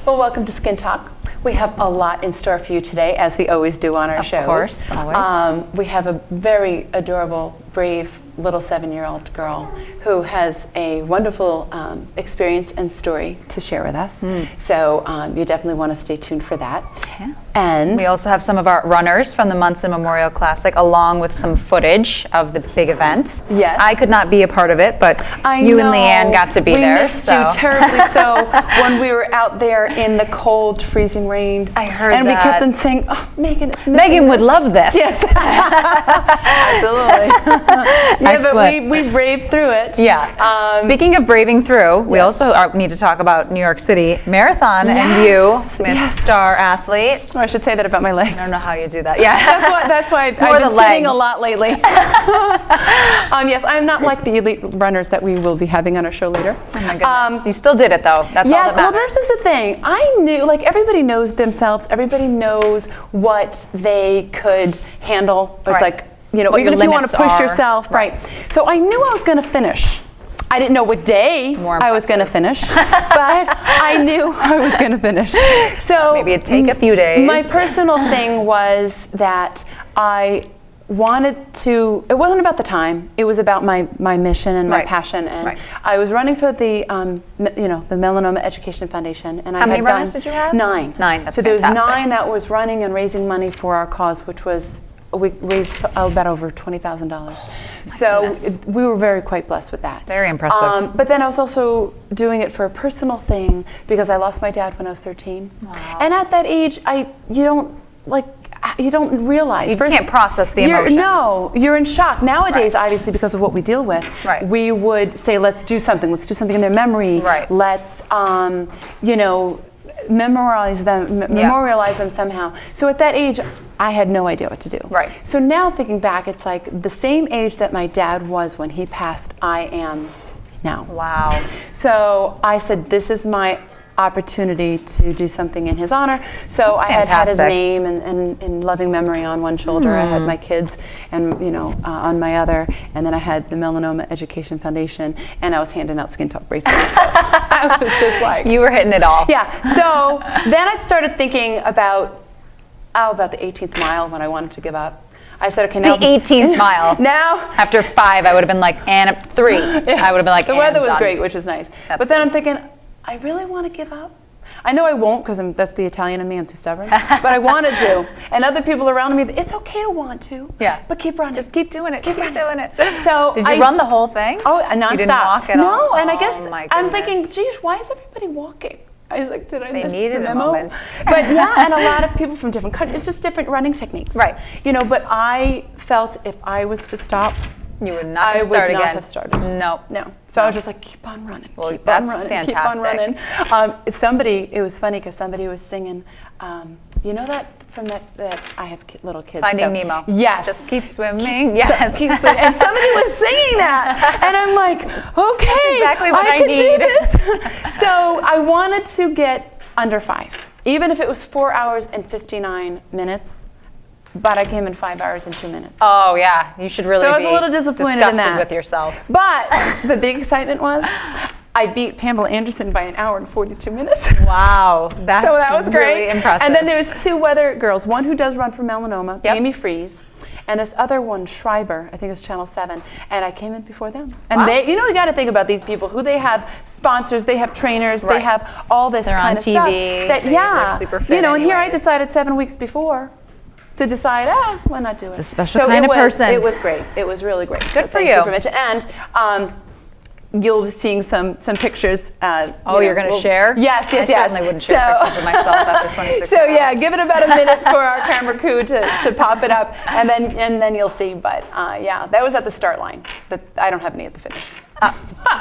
Well, welcome to Skin Talk. We have a lot in store for you today, as we always do on our shows. Of course, always. We have a very adorable, brave little 7-year-old girl who has a wonderful experience and story to share with us. So you definitely want to stay tuned for that. Yeah. And we also have some of our runners from the Munson Memorial Classic, along with some footage of the big event. Yes. I could not be a part of it, but you and Leanne got to be there. We missed you terribly so when we were out there in the cold, freezing rain. I heard and that. we kept on saying, "Oh, Megan is missing Megan would this." love this. Yes. Absolutely. Yeah, but we braved through it. Yeah. Speaking of braving through, we also need to talk about New York City Marathon and you, Miss Star Athlete. Or I should say that about my legs. I don't know how you do that. Yeah. That's why I've been sitting a lot lately. Yes, I'm not like the elite runners that we will be having on our show later. Oh my goodness. You still did it though. That's all that matters. Well, this is the thing. I knew, like, everybody knows themselves. Everybody knows what they could handle. It's like, you know, what even your if you want to push limits are. yourself, right? So I knew I was going to finish. I didn't know what day I was going to finish, but I knew I was going to finish. So maybe it'd take a few days. My personal thing was that I wanted to, it wasn't about the time, it was about my mission and my passion. And I was running for the the Melanoma Education Foundation, and how many runners did you have? 9. 9. That's so there was fantastic. 9 that was running and raising money for our cause, which was, we raised about over $20,000. So we were quite blessed with that. Very impressive. But then I was also doing it for a personal thing because I lost my dad when I was 13. Wow. And at that age, you don't realize. You can't process the emotions. No, you're in shock. Nowadays, obviously, because of what we deal with, we would say, let's do something. Let's do something in their memory. Right. Let's, memorialize them somehow. So at that age, I had no idea what to do. Right. So now thinking back, it's like the same age that my dad was when he passed, I am now. Wow. So I said, this is my opportunity to do something in his honor. So I had his name and in loving memory on one shoulder. I had my kids and on my other, and then I had the Melanoma Education Foundation, and I was handing out Skin Talk bracelets. So I was just like, you were hitting it all. Yeah. So then I started thinking about the 18th mile when I wanted to give up. I said, okay, now the 18th mile. Now, after 5, I would have been like, and 3. I would have been like, the weather was great, which is nice. But then I'm thinking, I really want to give up. I know I won't because that's the Italian in me. I'm too stubborn. But I wanted to. And other people around me, it's okay to want to. Yeah. But keep running. Just keep doing it. Keep doing it. So did you run the whole thing? Oh, nonstop. You didn't walk at all? No, and I guess I'm thinking, geez, why is everybody walking? I was like, did I miss the memo? A moment. But yeah, and a lot of people from different countries. It's just different running techniques. Right. But I felt if I was to stop, you would not have started again. I would not have started. No. So I was just like, keep on running. Well, keep that's on running, fantastic. Keep on running. It was funny because somebody was singing, you know that from that I have little kids. Finding Nemo. Yes. Just keep swimming. Yes. And somebody was singing that. And I'm like, okay, exactly what I can need. do this. So I wanted to get under 5, even if it was 4 hours and 59 minutes. But I came in 5 hours and 2 minutes. Oh yeah, you should really be. So I was a little disappointed in that with yourself. But the big excitement was I beat Pamela Anderson by 1 hour and 42 minutes. Wow, so that was great. Really impressive. And then there was 2 other girls. One who does run for melanoma, Amy Fries, and this other one, Schreiber, I think it was Channel 7, and I came in before them. And they, you got to think about these people who they have sponsors, they have trainers, they have all this kind of stuff. They're super fit. And here I decided 7 weeks before to decide, why not do it? It's a special kind of person. It was great. It was really great. Good for you. And you'll be seeing some pictures. You're going to share? Yes. I certainly wouldn't share pictures of myself after 26 So hours. yeah, give it about a minute for our camera crew to pop it up, and then you'll see. But that was at the start line. I don't have any at the finish.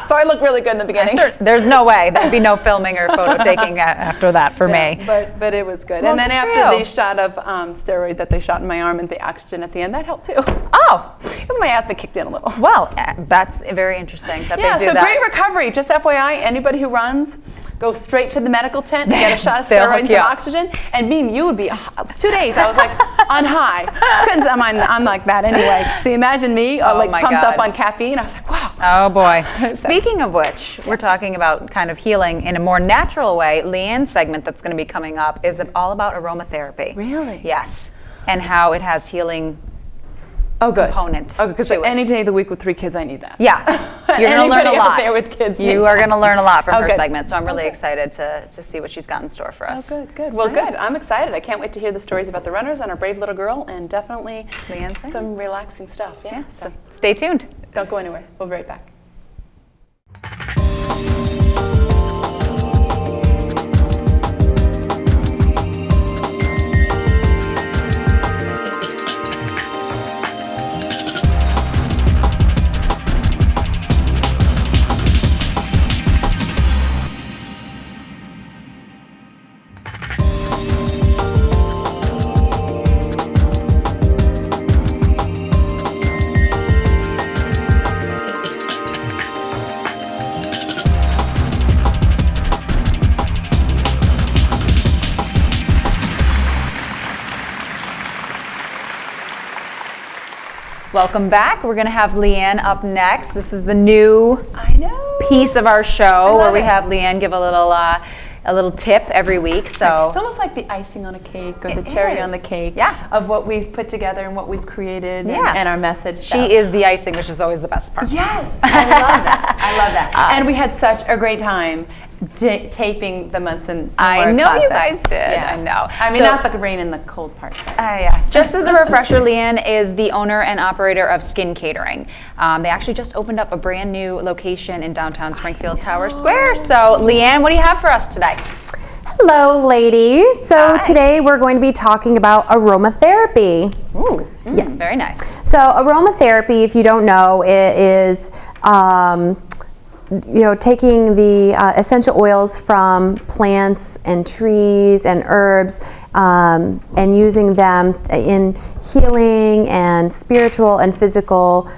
So I look really good in the beginning. There's no way. There'd be no filming or photo taking after that for me. But it was good. Well, and then after the shot of steroid that they shot in my arm and the oxygen at the end, that helped too. Oh. Because my asthma kicked in a little. Well, that's very interesting that they do that. So great recovery. Just FYI, anybody who runs, go straight to the medical tent and get a shot of steroids and oxygen. And me and you would be 2 days. I was like on high. I'm like that anyway. So you imagine me pumped up on caffeine. I was like, wow. Oh boy. Speaking of which, we're talking about kind of healing in a more natural way. Leanne's segment that's going to be coming up is all about aromatherapy. Really? Yes. And how it has healing component. Oh, because any day of the week with 3 kids, I need that. Yeah. You're going to learn a lot. Out there with kids You are going to learn a lot from her good. segment, so I'm really excited to see what she's got in store for us. Oh, good. Well, good. I'm excited. I can't wait to hear the stories about the runners and our brave little girl, and definitely some relaxing stuff. Yeah. So stay tuned. Don't go anywhere. We'll be right back. Welcome back. We're going to have Leanne up next. This is the new piece of our show where we have Leanne give a little tip every week. So it's almost like the icing on a cake or the cherry on the cake of what we've put together and what we've created and our message. She is the icing, which is always the best part. Yes, I love that. I love that. And we had such a great time taping the Munson. I know you guys did. Yeah. I know. I mean, not the rain and the cold part. Yeah. Just as a refresher, Leanne is the owner and operator of Skin Catering. They actually just opened up a brand new location in downtown Springfield Tower Square. So, Leanne, what do you have for us today? Hello, ladies. So today we're going to be talking about aromatherapy. Ooh, very nice. So aromatherapy, if you don't know, it is taking the essential oils from plants and trees and herbs and using them in healing and spiritual and physical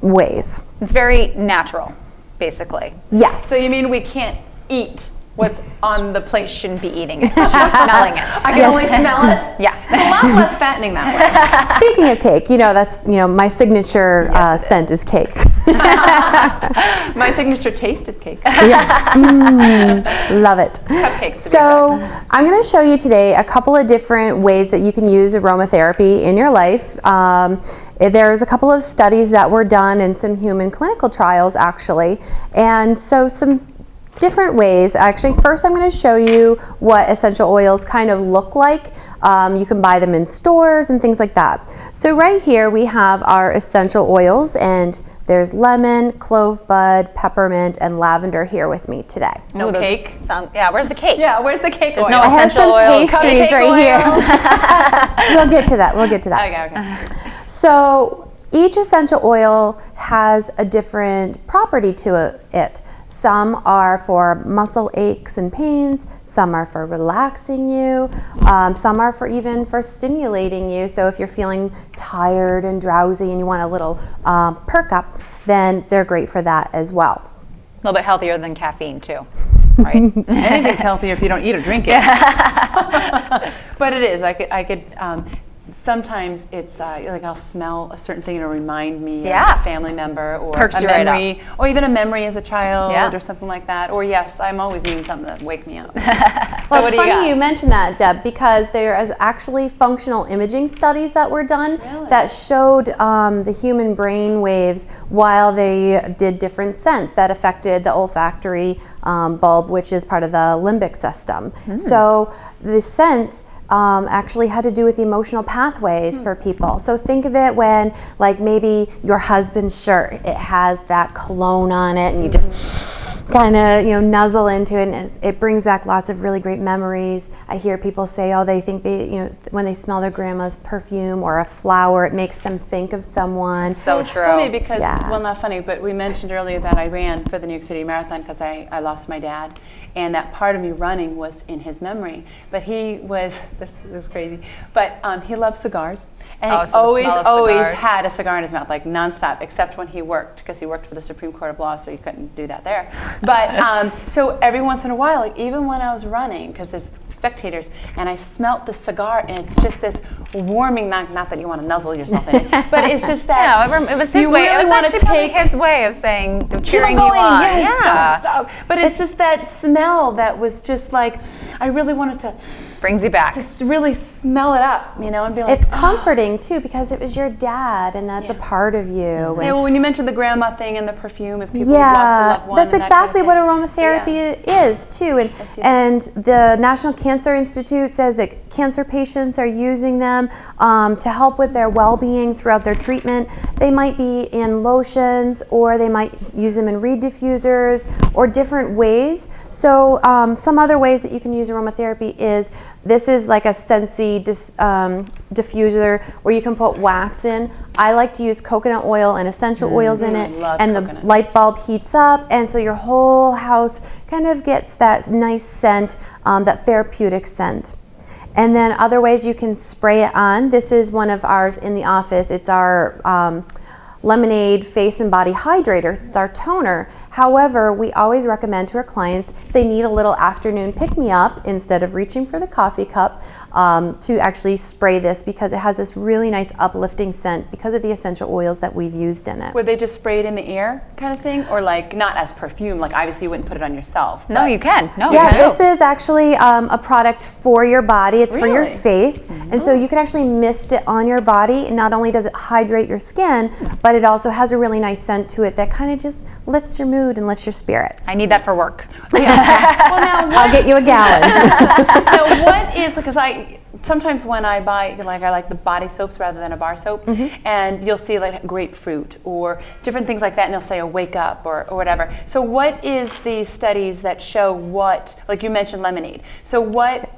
ways. It's very natural, basically. Yes. So you mean we can't eat what's on the plate? Shouldn't be eating it. You're smelling it. I can only smell it? Yeah. It's a lot less fattening that way. Speaking of cake, that's my signature scent is cake. My signature taste is cake. Love it. Cupcakes. So I'm going to show you today a couple of different ways that you can use aromatherapy in your life. There's a couple of studies that were done in some human clinical trials, actually, and so some different ways. Actually, first I'm going to show you what essential oils kind of look like. You can buy them in stores and things like that. So right here we have our essential oils, and there's lemon, clove bud, peppermint, and lavender here with me today. No cake? Where's the cake? Yeah, where's the cake There's oil? no I have essential some oils. pastries right here. We'll get to that. Okay. So each essential oil has a different property to it. Some are for muscle aches and pains, some are for relaxing you, some are for stimulating you. So if you're feeling tired and drowsy and you want a little perk up, then they're great for that as well. A little bit healthier than caffeine too, right? Anything's healthier if you don't eat or drink it. But it is. I could sometimes it's like I'll smell a certain thing and it'll remind me of a family member or Perks a you right memory, or even a memory as a child Yeah. or something like that. Or yes, I'm always needing something to wake me up. Well, it's funny you mention that, Deb, because there is actually functional imaging studies that were done that showed the human brain waves while they did different scents that affected the olfactory bulb, which is part of the limbic system. So the scents actually had to do with the emotional pathways for people. So think of it when, like, maybe your husband's shirt, it has that cologne on it, and you just kind of, nuzzle into it, and it brings back lots of really great memories. I hear people say, they think when they smell their grandma's perfume or a flower, it makes them think of someone. So It's true. funny because, well, not funny, but we mentioned earlier that I ran for the New York City Marathon because I lost my dad, and that part of me running was in his memory. But he was, this is crazy, but he loved cigars, and he always had a cigar in his mouth, like nonstop, except when he worked, because he worked for the Supreme Court of Law, so he couldn't do that there. But so every once in a while, like even when I was running, because there's spectators, and I smelt the cigar, and it's just this warming, not that you want to nuzzle yourself in it, but it's just that it was his way. really It was want to actually probably take his way of saying, of keep cheering going, you on. yes, Yeah. stop. But it's just that smell that was just like, I really wanted to Brings you back. just really smell it up, you know, and be like, It's comforting too, because it was your dad, and that's a part of you. Yeah, And well, when you mentioned the grandma thing and the perfume, if people have lost a loved one, that's and that kind of exactly what thing. aromatherapy is too. And the National Cancer Institute says that cancer patients are using them to help with their well-being throughout their treatment. They might be in lotions, or they might use them in reed diffusers, or different ways. So some other ways that you can use aromatherapy is, this is like a Scentsy diffuser where you can put wax in. I like to use coconut oil and essential oils in it, and coconut. the light bulb heats up, and so your whole house kind of gets that nice scent, that therapeutic scent. And then other ways you can spray it on. This is one of ours in the office. It's our Lemonade Face and Body Hydrators. It's our toner. However, we always recommend to our clients, they need a little afternoon pick-me-up instead of reaching for the coffee cup, to actually spray this, because it has this really nice uplifting scent because of the essential oils that we've used in it. Would they just spray it in the air kind of thing? Or like, not as perfume, like obviously you wouldn't put it on yourself. No, you can. No, Yeah, you can. this is actually a product for your body. It's for your Really? face. And so you can actually mist it on your body. And not only does it hydrate your skin, but it also has a really nice scent to it that kind of just lifts your mood and lifts your spirits. I need that for work. Well, now I'll get you a gallon. now, what is, because sometimes when I buy, like I like the body soaps rather than a bar soap, and you'll see like grapefruit or different things like that, and they'll say a wake up or whatever. So what is the studies that show what, like you mentioned lemonade, so what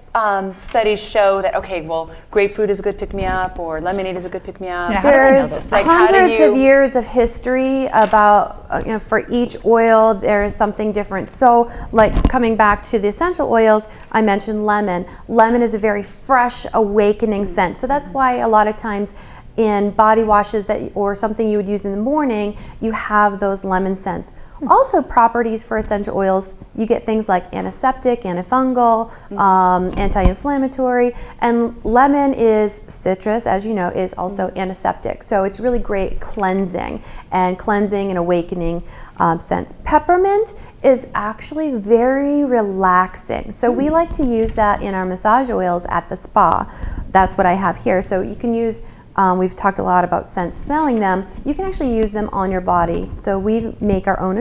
studies show that, okay, well, grapefruit is a good pick-me-up, or lemonade is a good pick-me-up? Yeah, how do I know There's those things? Like, how do hundreds you- of years of history about, for each oil, there is something different. So, like coming back to the essential oils, I mentioned lemon. Lemon is a very fresh, awakening scent. So that's why a lot of times in body washes or something you would use in the morning, you have those lemon scents. Also, properties for essential oils, you get things like antiseptic, antifungal, anti-inflammatory, and lemon is citrus, as you know, is also antiseptic. So it's really great cleansing and awakening scents. Peppermint is actually very relaxing. So we like to use that in our massage oils at the spa. That's what I have here. So you can use, we've talked a lot about scents, smelling them. You can actually use them on your body. So we make our own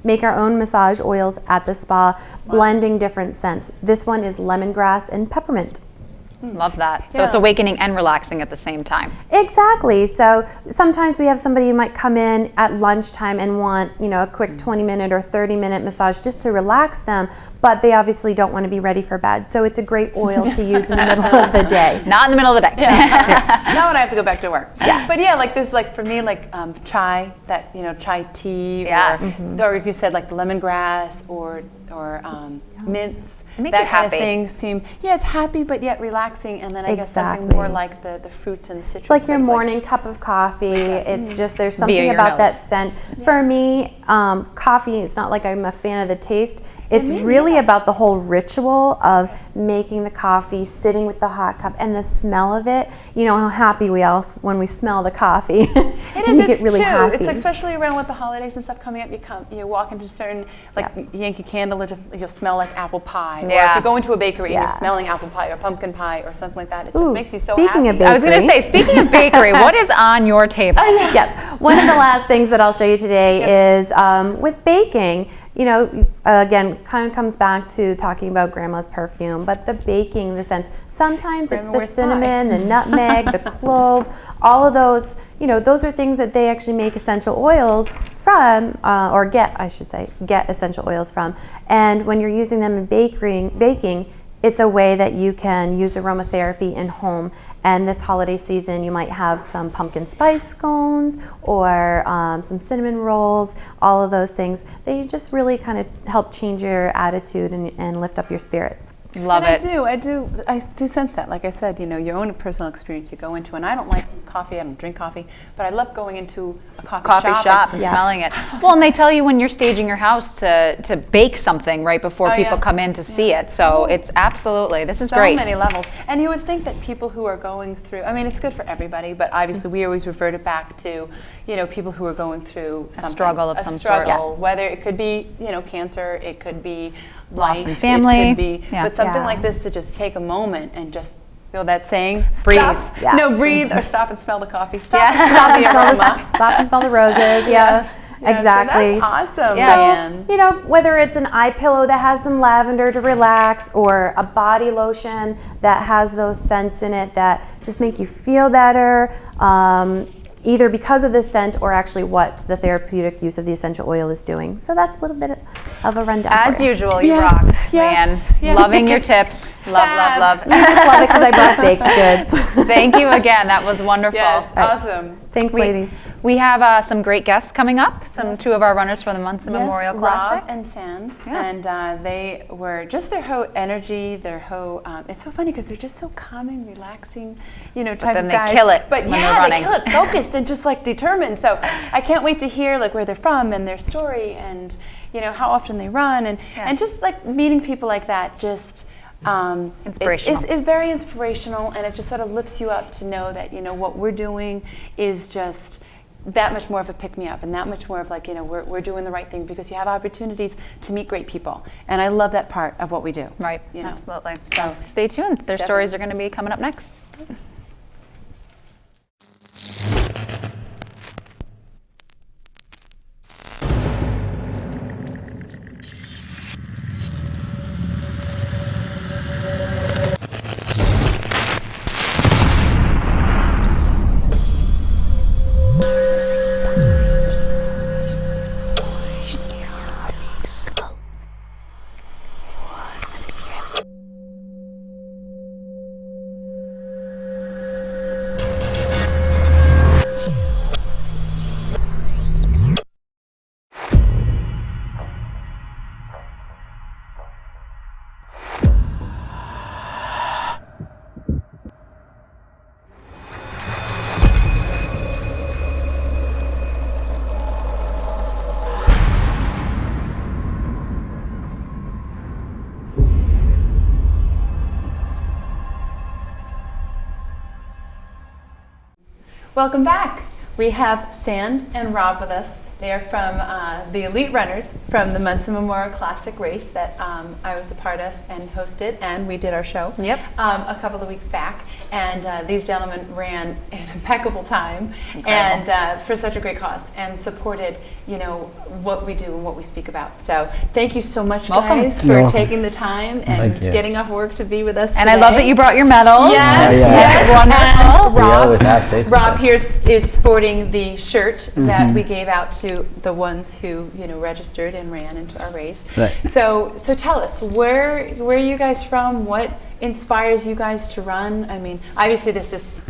make our own massage oils at the spa, blending different scents. This one is lemongrass and peppermint. Love that. So it's awakening and relaxing at the same time. Exactly. So sometimes we have somebody who might come in at lunchtime and want, a quick 20-minute or 30-minute massage just to relax them, but they obviously don't want to be ready for bed. So it's a great oil to use in the middle of the day. Not in the middle of the day. Not when I have to go back to work. Yeah. But yeah, like this, like for me, like chai, that chai tea, Yes. or you said like the lemongrass or mints. Make that you kind of happy. thing seem, it's happy but yet relaxing, and then I guess something Exactly. more like the fruits and the citrus. It's like your like morning cup of coffee. It's just, there's Via something your about that nose. scent. For me, coffee, it's not like I'm a fan of the taste. It's really about the whole ritual of making the coffee, sitting with the hot cup, and the smell of it. You know how happy we all, when we smell the coffee. It is. you It's get really true. happy. It's especially around with the holidays and stuff coming up. You walk into certain Yankee Candle, you'll smell like apple pie. Or if you go into a bakery and you're smelling apple pie or pumpkin pie or something like that, it just makes you so happy. Speaking of I was going to bakery. say, speaking of bakery, what is on your table? Yep. One of the last things that I'll show you today is with baking. Again, kind of comes back to talking about grandma's perfume, but the baking, the scents. Sometimes it's the cinnamon, the nutmeg, the clove, all of those. Those are things that they actually make essential oils from, or get essential oils from. And when you're using them in baking, it's a way that you can use aromatherapy in home. And this holiday season, you might have some pumpkin spice scones or some cinnamon rolls, all of those things. They just really kind of help change your attitude and lift up your spirits. Love and it. I do sense that. Like I said, your own personal experience you go into, and I don't like coffee. I don't drink coffee, but I love going into a coffee shop and smelling it. Well, and they tell you when you're staging your house to bake something right before people come in to see it. So it's absolutely, this is great. So many levels. And you would think that people who are going through, I mean, it's good for everybody, but obviously we always revert it back to, people who are going through a struggle of some sort. Whether it could be, cancer, it could be loss life, in family. it could be, but something like this to just take a moment and just, that saying, breathe. Breathe or stop and smell the coffee. Stop and smell the aroma. Stop and smell the roses. Yes. Exactly. So that's awesome, Diane. So, whether it's an eye pillow that has some lavender to relax, or a body lotion that has those scents in it that just make you feel better, either because of the scent or actually what the therapeutic use of the essential oil is doing. So that's a little bit of a rundown. As usual, you rock, Leanne. Loving your tips. Love. You just love it because I brought baked goods. Thank you again. That was wonderful. Yes, awesome. Thanks, ladies. We have some great guests coming up. Two of our runners for the Munson Memorial Classic. Rob and Sand, and they were just their whole energy, their whole. It's so funny because they're just so calming, relaxing, type of guys. But then they kill it when they're running. They kill it, focused and just like determined. So I can't wait to hear like where they're from and their story and how often they run and just like meeting people like that. Just inspirational. It's very inspirational, and it just sort of lifts you up to know that what we're doing is just that much more of a pick-me-up, and that much more of like we're doing the right thing because you have opportunities to meet great people, and I love that part of what we do. Right. Absolutely. So stay tuned. Their stories are going to be coming up next. Welcome back. We have Sand and Rob with us. They are from the elite runners from the Munson Memorial Classic race that I was a part of and hosted, and we did our show a couple of weeks back. And these gentlemen ran an impeccable time and for such a great cause and supported, what we do and what we speak about. So thank you so much, guys, for taking the time and getting off work to be with us And today. I love that you brought your medals. Yes. Wonderful. And We always have Facebook. Rob here is sporting the shirt that we gave out to the ones who registered and ran into our race. Right. So tell us, where are you guys from? What inspires you guys to run? I mean, obviously this is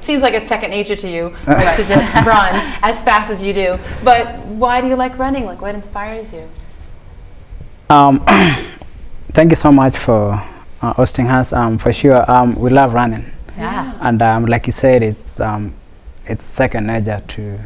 seems like it's second nature to you to just run as fast as you do. But why do you like running? Like, what inspires you? Thank you so much for hosting us. For sure, we love running. Yeah. And like you said, it's second nature to.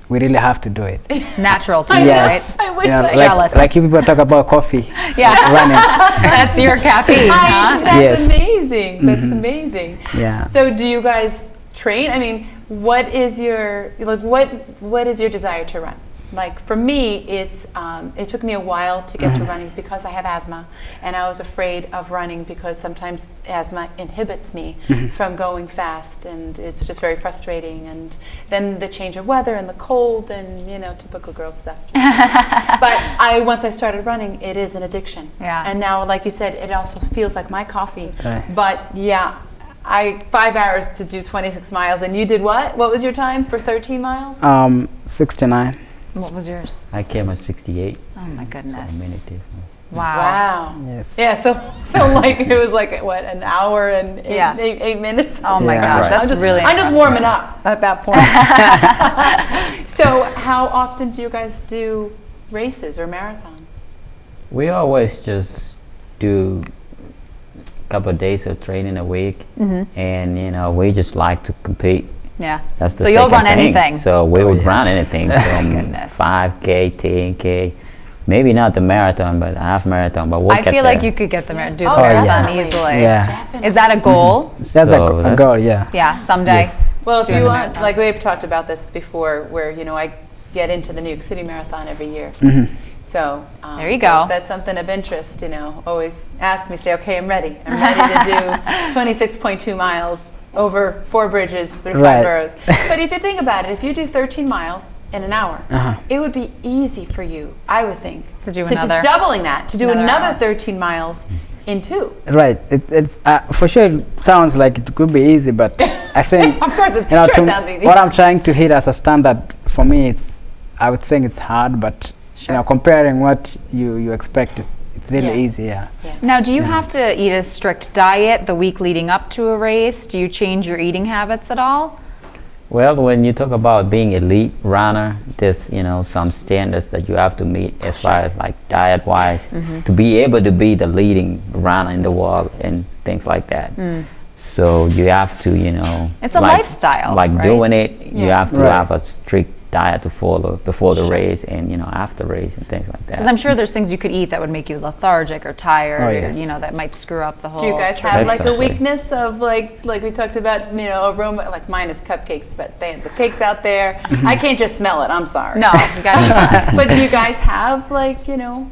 We really have to do it. Natural to you, Yes. right? I wish I jealous. Like you people talk about coffee. Running. That's your caffeine, huh? That's Yes. amazing. That's amazing. Yeah. So do you guys train? I mean, what is your desire to run? Like for me, it took me a while to get to running because I have asthma, and I was afraid of running because sometimes asthma inhibits me from going fast, and it's just very frustrating. And then the change of weather and the cold, and typical girl stuff. But once I started running, it is an addiction. Yeah. And now, like you said, it also feels like my coffee. Right. But 5 hours to do 26 miles, and you did what? What was your time for 13 miles? 69. What was yours? I came at 68. Oh my goodness. So a minute difference. Wow. Wow. Yes. Yeah, so like it was like what, an hour and eight minutes? Oh my Yeah. gosh, Right. that's really I'm just impressive. warming up at that point. So how often do you guys do races or marathons? We always just do couple of days of training a week, and you know, we just like to compete. Yeah. That's the So you'll second run thing. anything. So we would run anything from Goodness. 5K, 10K, maybe not the marathon, but half marathon. But we'll I get feel there. like you could get the do the Oh, marathon definitely. easily. Yeah. Is that a goal? That's So a goal, yeah. Yeah, someday. Yes. Well, if Doing you the want, marathon. like we've talked about this before, where you know I get into the New York City Marathon every year. So There you so go. if that's something of interest, you know, always ask me. Say, okay, I'm ready. I'm ready to do 26.2 miles over 4 bridges through 5 Right. boroughs. But if you think about it, if you do 13 miles in an hour, it would be easy for you, I would think, To do just another- doubling that, to do another another hour. 13 miles in 2. Right. It's for sure. It sounds like it could be easy, but I think Of course, it you know, sure it sounds easy. what I'm trying to hit as a standard for me, I would think it's hard, but you know, comparing what you expect, it's really Yeah. easy. Yeah. Now, do you have to eat a strict diet the week leading up to a race? Do you change your eating habits at all? Well, when you talk about being elite runner, there's, you know, some standards that you have to meet as far as like diet wise to be able to be the leading runner in the world and things like that. So you have to, you know, It's a lifestyle, like right? doing it, you Yeah. have to Right. have a strict diet to follow before the race and, you know, after race and things like Because that. I'm sure there's things you could eat that would make you lethargic or tired, Oh, or, yes. you know, that might screw up the whole. Do you guys trip. have like a Exactly. weakness of like we talked about, you know, aroma? Like mine is cupcakes, but they have the cakes out there. I can't just smell it. I'm sorry. No, you gotta eat that. But do you guys have like, you know?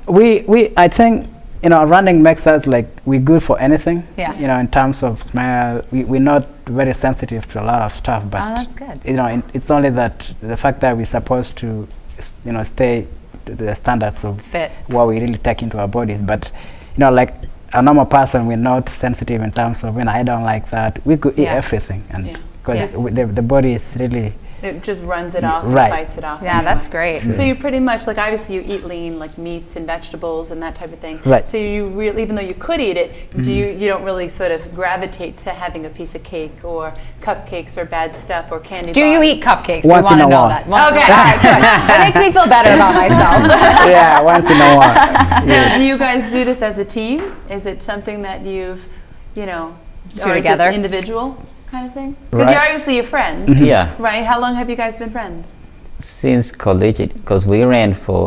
I think, you know, running makes us like we're good for anything. Yeah. You know, in terms of smell, we're not very sensitive to a lot of stuff. But Oh, that's good. you know, it's only that the fact that we're supposed to, you know, stay to the standards of Fit. what we really take into our bodies. But you know, like a normal person, we're not sensitive in terms of, you know, I don't like that. We could eat Yeah. everything, and Yeah. because Yes. the body is really It just runs it off Right. and fights it off. Yeah, anyway. that's great. So you pretty much, like obviously you eat lean, like meats and vegetables and that type of thing. Right. So you really, even though you could eat it, you don't really sort of gravitate to having a piece of cake or cupcakes or bad stuff or candy Do you bars? eat cupcakes? Once we in want to a know while. that. Once Okay. In a while. That makes me feel better about myself. yeah, once in a while. Now, do you guys do this as a team? Is it something that you've, you know, Do or together? just individual kind of thing? Because Right. you're obviously your friends, Yeah, right? How long have you guys been friends? since collegiate, because we ran for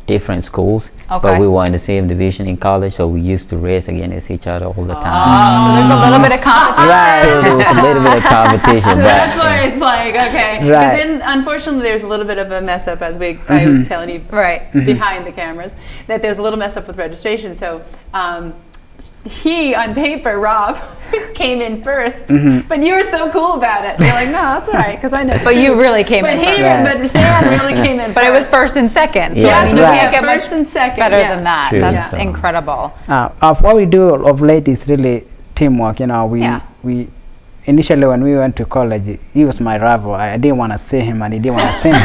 different schools, Okay. but we were in the same division in college, so we used to race against each other all the time. Oh, so there's a little bit of competition. So there was a little bit of competition, So that's but why it's like, okay. Right. Because then, unfortunately, there's a little bit of a mess up, as I was telling you Right. behind the cameras, that there's a little mess up with registration. So he, on paper, Rob, came in first, but you were so cool about it. You're like, no, that's all right, because I know. But you really came But in he, first. but Sam really came in But it was first and second. So Yeah, I mean, you right. can't get First much and second, better yeah. than that. True. That's Yeah. incredible. Of what we do of late is really teamwork. You know, Yeah. we initially when we went to college, he was my rival. I didn't want to see him, and he didn't want to see me.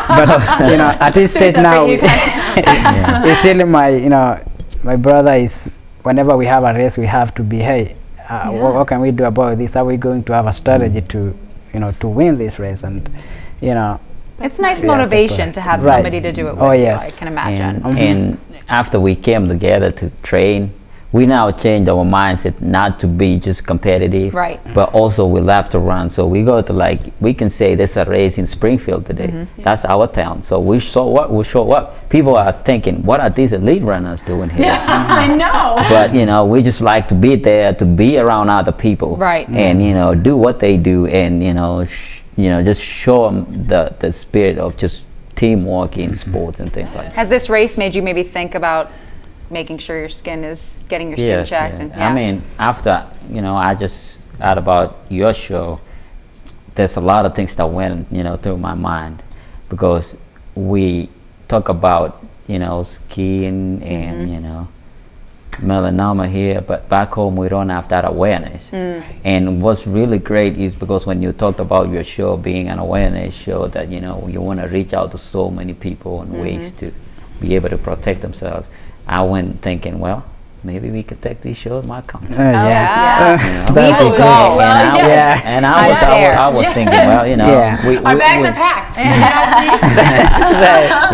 But you know, at this stage So now, for you guys- it's really my brother is. Whenever we have a race, we have to be, hey, what can we do about this? Are we going to have a strategy to, to win this race? And, It's nice Yeah, motivation to have Right. somebody to do it with Oh, you, yes. I can imagine. And after we came together to train, we now changed our mindset not to be just competitive, Right. but also we love to run. So we go to we can say there's a race in Springfield today. That's our town. So we show up. People are thinking, what are these elite runners doing here? I know. But we just like to be there, to be around other people, Right. And do what they do, and just show them the spirit of just teamwork in sports and things like that. Has this race made you maybe think about making sure your skin is getting your skin checked? Yeah. And, I mean, after I just heard about your show, there's a lot of things that went through my mind, because we talk about skin and melanoma here, but back home we don't have that awareness. And what's really great is because when you talked about your show being an awareness show, that you want to reach out to so many people and ways to be able to protect themselves, I went thinking, well, maybe we could take this show to my country. Yeah. that'd We will be go. great. Well, yes. And I was thinking, well, Yeah. Our bags are packed.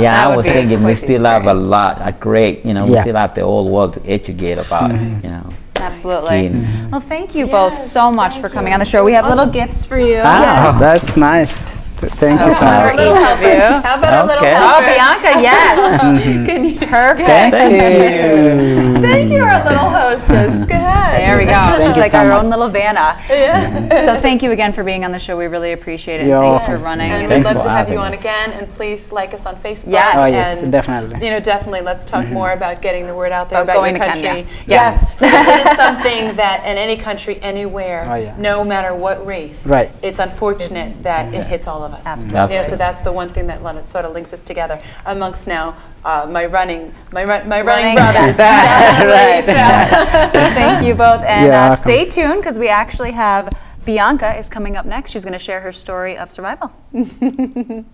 yeah, I would was be thinking we quite the still have a lot, we Yeah. still have the whole world to educate about, Absolutely. Absolutely. skin. Well, thank you both so much for coming on the show. We have little gifts for you. Ah, that's nice. Thank you so much. For each of you. How about a little Okay. Oh, helper? Bianca, yes. Can you? Perfect. Thank you. Thank you, our little hostess. Go ahead. There we go. Thank She's you like so our much. own little Vanna. Yeah. So thank you again for being on the show. We really appreciate it. You're Thanks for welcome. running. And we'd Thanks love for to have you having on us. again, and please like us on Facebook. Yes. Oh, yes, and, definitely. You know, definitely. Let's talk more about getting the word out there About about going your to country. Kenya. Yes, because it is something that in any country, anywhere, Oh, yeah. no matter what race, Right. it's unfortunate that it hits all of us. Absolutely. You know, so that's the one thing that sort of links us together amongst now my running brothers. Right. Thank you both. And You're welcome. stay tuned because we actually have Bianca is coming up next. She's going to share her story of survival. The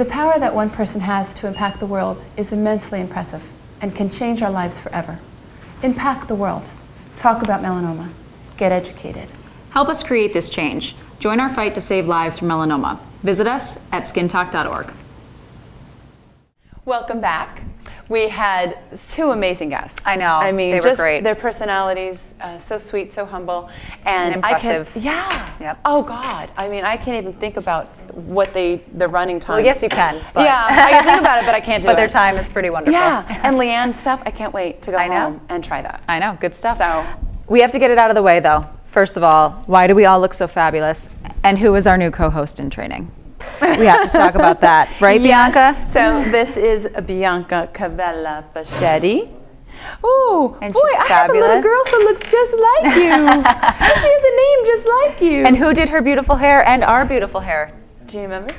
power that one person has to impact the world is immensely impressive and can change our lives forever. Impact the world. Talk about melanoma. Get educated. Help us create this change. Join our fight to save lives from melanoma. Visit us at skintalk.org. Welcome back. We had two amazing guests. I know, I mean, they were just great. their personalities, so sweet, so humble, and impressive. Yeah. Yep. Oh God. I mean, I can't even think about what the running time. Well, yes, you can. But Yeah, I can think about it, but I can't do but it. their time is pretty wonderful. Yeah, and Leanne stuff. I can't wait to go I know. home and try that. I know, good stuff. So- we have to get it out of the way though. First of all, why do we all look so fabulous? And who is our new co-host in training? We have to talk about that, right, Bianca? So this is Bianca Cavella Pachetti. Ooh, And boy, she's I have a little fabulous. girl who looks just like you. And she has a name just like you. And who did her beautiful hair and our beautiful hair? Do you remember?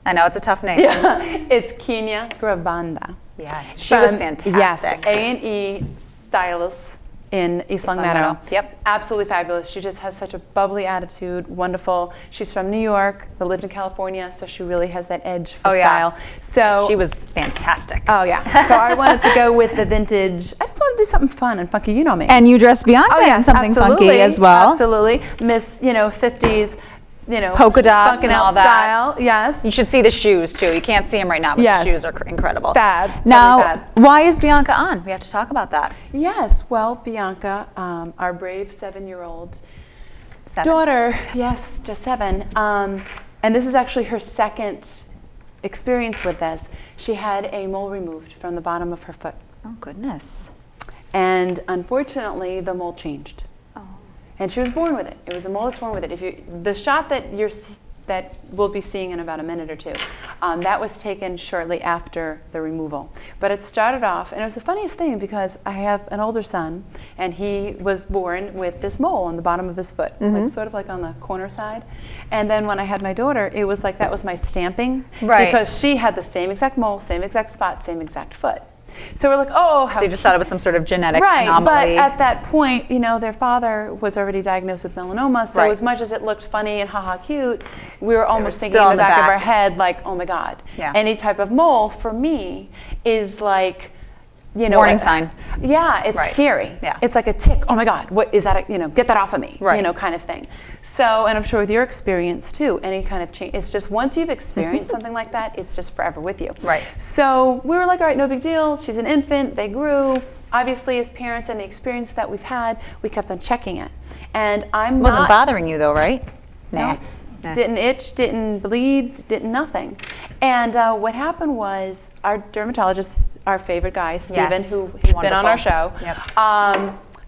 I know it's a tough name. Yeah, it's Kenya Grabanda. Yes, she was From- fantastic. Yes, A&E stylist in East Long Meadow. Meadow, yep. Absolutely fabulous. She just has such a bubbly attitude, wonderful. She's from New York, but lived in California, so she really has that edge for Oh, yeah. style. So She was fantastic. Oh yeah. So I wanted to go with the vintage. I just wanted to do something fun and funky. You know me. And you dressed Bianca in something funky as well. Absolutely. Miss, 50s, Polka dots funkin' and out all that. style. Yes. You should see the shoes too. You can't see them right now, but Yes. the shoes are incredible. Fab. Totally Now, fab. why is Bianca on? We have to talk about that. Yes. Well, Bianca, our brave 7-year-old 7. daughter, yes, just 7. And this is actually her second experience with this. She had a mole removed from the bottom of her foot. Oh goodness. And unfortunately, the mole changed. And she was born with it. It was a mole that's born with it. The shot that that we'll be seeing in about a minute or two, that was taken shortly after the removal. But it started off, and it was the funniest thing because I have an older son, and he was born with this mole on the bottom of his foot, like sort of like on the corner side. And then when I had my daughter, it was like that was my stamping, Right. because she had the same exact mole, same exact spot, same exact foot. So we're like, oh, how So you just thought it was some sort of genetic right, anomaly. but at that point, their father was already diagnosed with melanoma, so Right. as much as it looked funny and haha cute, we were almost thinking still in the in the back of our back. head, like, oh my God. Yeah. Any type of mole, for me, is like, Warning sign. Yeah, it's Right. scary. Yeah. It's like a tick. Oh my God, what is that? Get that off of me. Right. Kind of thing. So, and I'm sure with your experience too, any kind of change, it's just once you've experienced something like that, it's just forever with you. Right. So we were like, all right, no big deal. She's an infant. They grew. Obviously, as parents and the experience that we've had, we kept on checking it. And I'm It wasn't not, bothering you though, right? no. Nah. Didn't itch, didn't bleed, didn't nothing. And what happened was our dermatologist, our favorite guy, Steven, Yes. who has been on Wonderful. our show. Yep.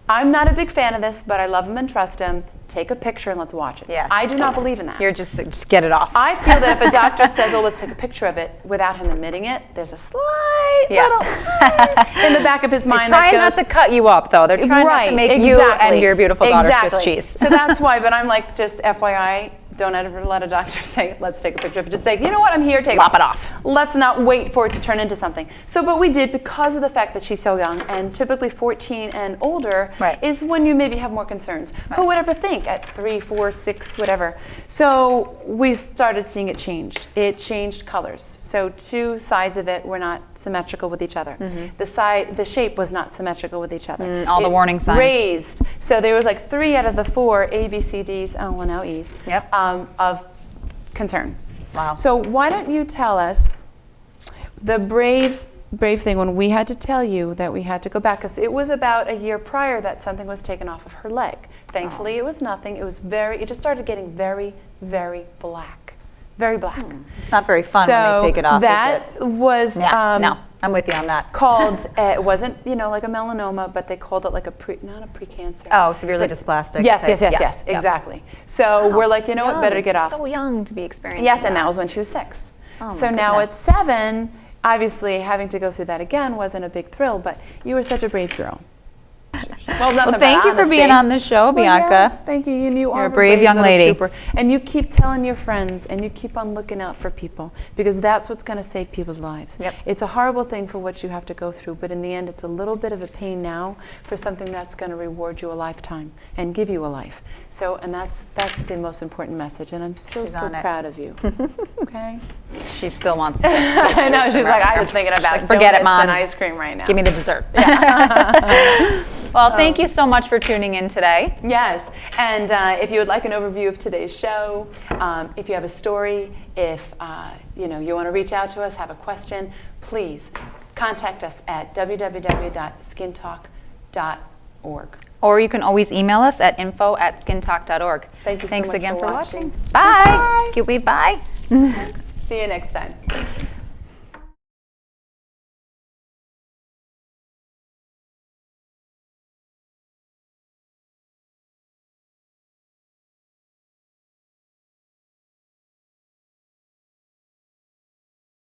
I'm not a big fan of this, but I love him and trust him. Take a picture and let's watch it. Yes. I do not believe in that. You're just get it off. I feel that if a doctor says, oh, let's take a picture of it, without him admitting it, there's a slight little in the back of his mind They're trying that not goes, to cut you up though. They're trying not to make you and your beautiful daughter Swiss cheese. So that's why, but I'm like, just FYI, don't ever let a doctor say, let's take a picture of it. Just say, you know what, I'm here, take Lop it off. Let's not wait for it to turn into something. So, but we did because of the fact that she's so young, and typically 14 and older Right. is when you maybe have more concerns. Who would ever think at 3, 4, 6, whatever? So we started seeing it change. It changed colors. So 2 sides of it were not symmetrical with each other. The shape was not symmetrical with each other. all the It warning signs. Raised. So there was like 3 out of the 4 A, B, C, Ds, now E's. Yep. Of concern. Wow. So why don't you tell us, the brave brave thing when we had to tell you that we had to go back, because it was about a year prior that something was taken off of her leg. Thankfully, it was nothing. It was it just started getting very, very black. Very black. It's not very fun when they take it off, that is it? was No, I'm with you on that. called, it wasn't, like a melanoma, but they called it like not a precancer. Oh, severely dysplastic. Yes, type. yes, Yep. exactly. So we're like, what, better get off. So young to be experiencing Yes, and that. that was when she was 6. Oh, So my now at goodness. 7, obviously having to go through that again wasn't a big thrill, but you were such a brave girl. Well, Well, thank you for being on the show, Bianca. Yes, thank you. And you are a brave young little lady. trooper. And you keep telling your friends, and you keep on looking out for people, because that's what's going to save people's lives. Yep. It's a horrible thing for what you have to go through, but in the end, it's a little bit of a pain now for something that's going to reward you a lifetime and give you a life. So, and that's the most important message. And I'm so She's on it. proud of you. Okay. She still wants to. I know. She's like, I was thinking about forget it, donuts Mom. and ice cream right now. Give me the dessert. Well, thank you so much for tuning in today. Yes, and if you would like an overview of today's show, if you have a story, if you want to reach out to us, have a question, please contact us at www.skintalk.org. Or you can always email us at info@skintalk.org. Thank you so Thanks much again for for watching. watching. Bye. Bye. See you next time.